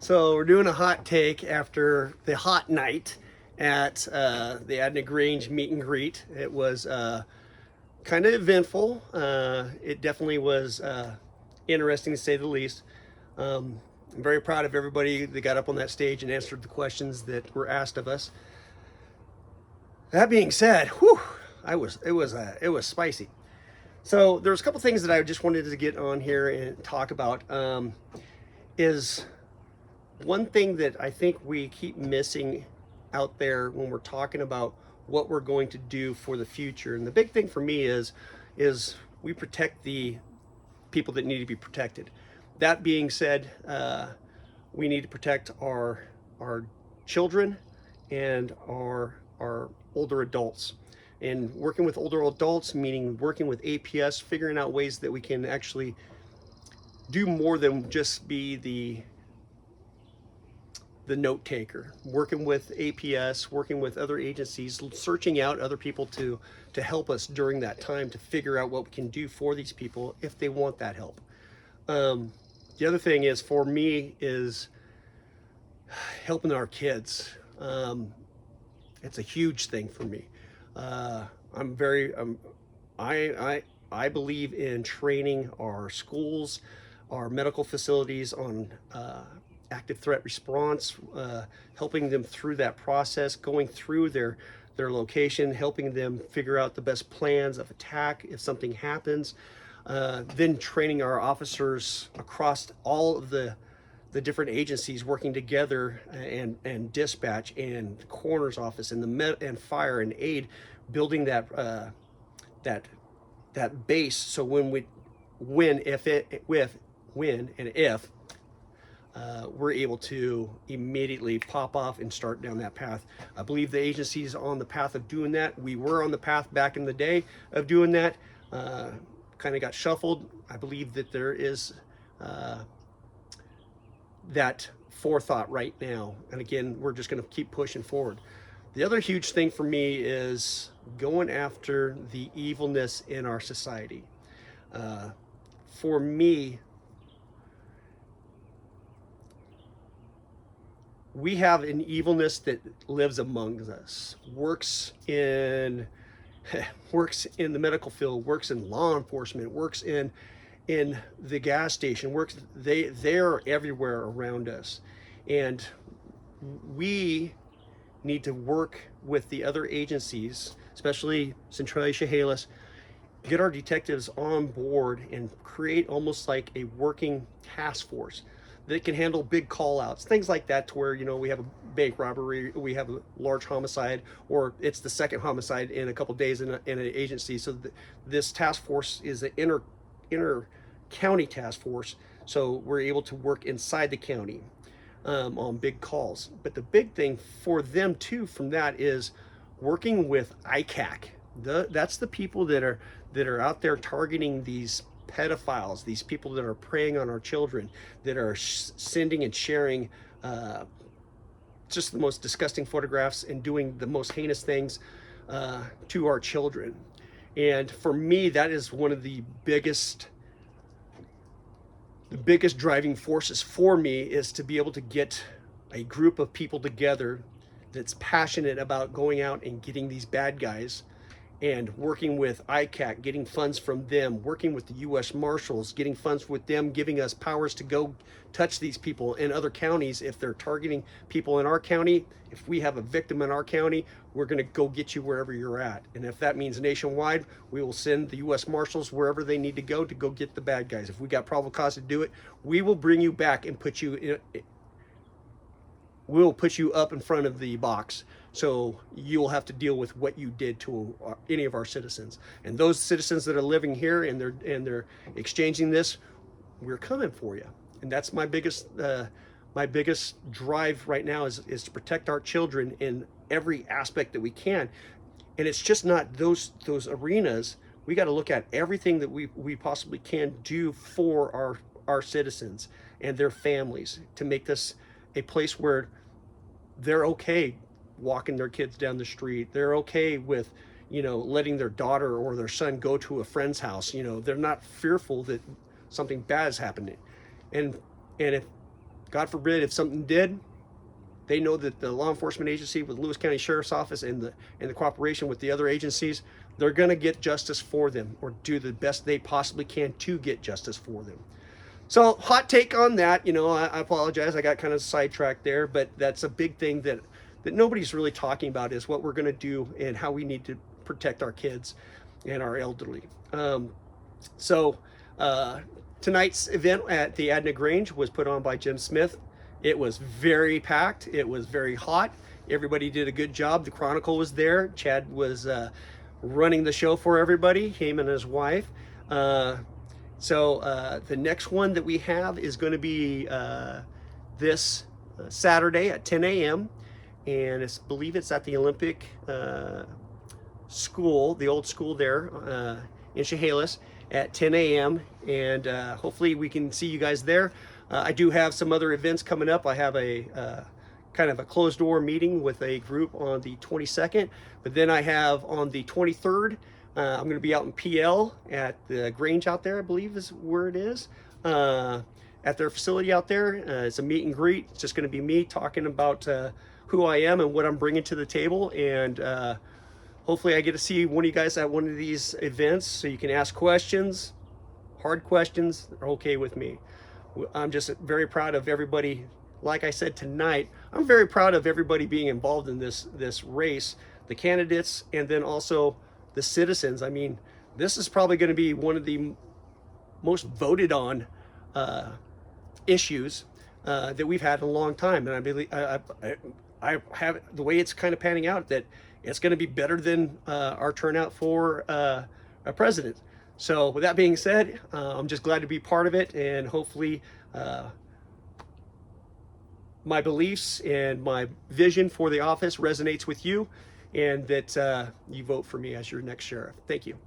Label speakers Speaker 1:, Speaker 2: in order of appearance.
Speaker 1: So we're doing a hot take after the hot night at the Adna Grange meet and greet. It was kind of eventful. It definitely was interesting to say the least. I'm very proud of everybody that got up on that stage and answered the questions that were asked of us. That being said, whew, it was spicy. So there was a couple things that I just wanted to get on here and talk about. Is one thing that I think we keep missing out there when we're talking about what we're going to do for the future. And the big thing for me is we protect the people that need to be protected. That being said, we need to protect our children and our older adults. And working with older adults, meaning working with APS, figuring out ways that we can actually do more than just be the note taker, working with APS, working with other agencies, searching out other people to help us during that time to figure out what we can do for these people if they want that help. The other thing is for me is helping our kids. It's a huge thing for me. I'm very I believe in training our schools, our medical facilities on active threat response, helping them through that process, going through their location, helping them figure out the best plans of attack if something happens, then training our officers across all of the different agencies working together, and dispatch and the coroner's office and and fire and aid, building that base. So when and if we're able to immediately pop off and start down that path. I believe the agency's on the path of doing that. We were on the path back in the day of doing that. Kind of got shuffled. I believe that there is that forethought right now. And again, we're just going to keep pushing forward. The other huge thing for me is going after the evilness in our society. For me, we have an evilness that lives among us, works in the medical field, works in law enforcement, works in the gas station, they're everywhere around us. And we need to work with the other agencies, especially Centralia Chehalis, get our detectives on board and create almost like a working task force that can handle big call outs, things like that, to where, we have a bank robbery, we have a large homicide, or it's the second homicide in a couple days in an agency. So this task force is an inter county task force. So we're able to work inside the county on big calls. But the big thing for them too from that is working with ICAC. That's the people that are out there targeting these pedophiles, these people that are preying on our children, that are sending and sharing just the most disgusting photographs and doing the most heinous things to our children. And for me, that is one of the biggest driving forces for me, is to be able to get a group of people together that's passionate about going out and getting these bad guys, and working with ICAC, getting funds from them, working with the U.S. Marshals, getting funds with them, giving us powers to go touch these people in other counties. If they're targeting people in our county, if we have a victim in our county, we're going to go get you wherever you're at. And if that means nationwide, we will send the U.S. Marshals wherever they need to go get the bad guys. If we got probable cause to do it, we will bring you back and put you in. We'll put you up in front of the box, so you'll have to deal with what you did to any of our citizens. And those citizens that are living here and they're exchanging this, we're coming for you. And that's my biggest drive right now is to protect our children in every aspect that we can. And it's just not those arenas. We got to look at everything that we possibly can do for our citizens and their families to make this a place where they're okay walking their kids down the street. They're okay with, letting their daughter or their son go to a friend's house. They're not fearful that something bad is happening. And if God forbid if something did, they know that the law enforcement agency with Lewis County Sheriff's Office and the cooperation with the other agencies, they're going to get justice for them, or do the best they possibly can to get justice for them. So, hot take on that. You know, I apologize. I got kind of sidetracked there, but that's a big thing that nobody's really talking about, is what we're going to do and how we need to protect our kids and our elderly. So, tonight's event at the Adna Grange was put on by Jim Smith. It was very packed. It was very hot. Everybody did a good job. The Chronicle was there. Chad was running the show for everybody, him and his wife. So the next one that we have is going to be this Saturday at 10 a.m. And I believe it's at the Olympic school, the old school there in Chehalis at 10 a.m. And hopefully we can see you guys there. I do have some other events coming up. I have a kind of a closed door meeting with a group on the 22nd, but then I have on the 23rd, I'm going to be out in PL at the Grange out there, I believe is where it is, at their facility out there. It's a meet and greet. It's just going to be me talking about who I am and what I'm bringing to the table, and hopefully I get to see one of you guys at one of these events so you can ask questions. Hard questions are okay with me. I'm just very proud of everybody. Like I said tonight, I'm very proud of everybody being involved in this race, the candidates, and then also the citizens. I mean, this is probably going to be one of the most voted on issues that we've had in a long time. And I believe I have the way it's kind of panning out that it's going to be better than our turnout for a president. So with that being said, I'm just glad to be part of it, and hopefully my beliefs and my vision for the office resonates with you, and that you vote for me as your next sheriff. Thank you.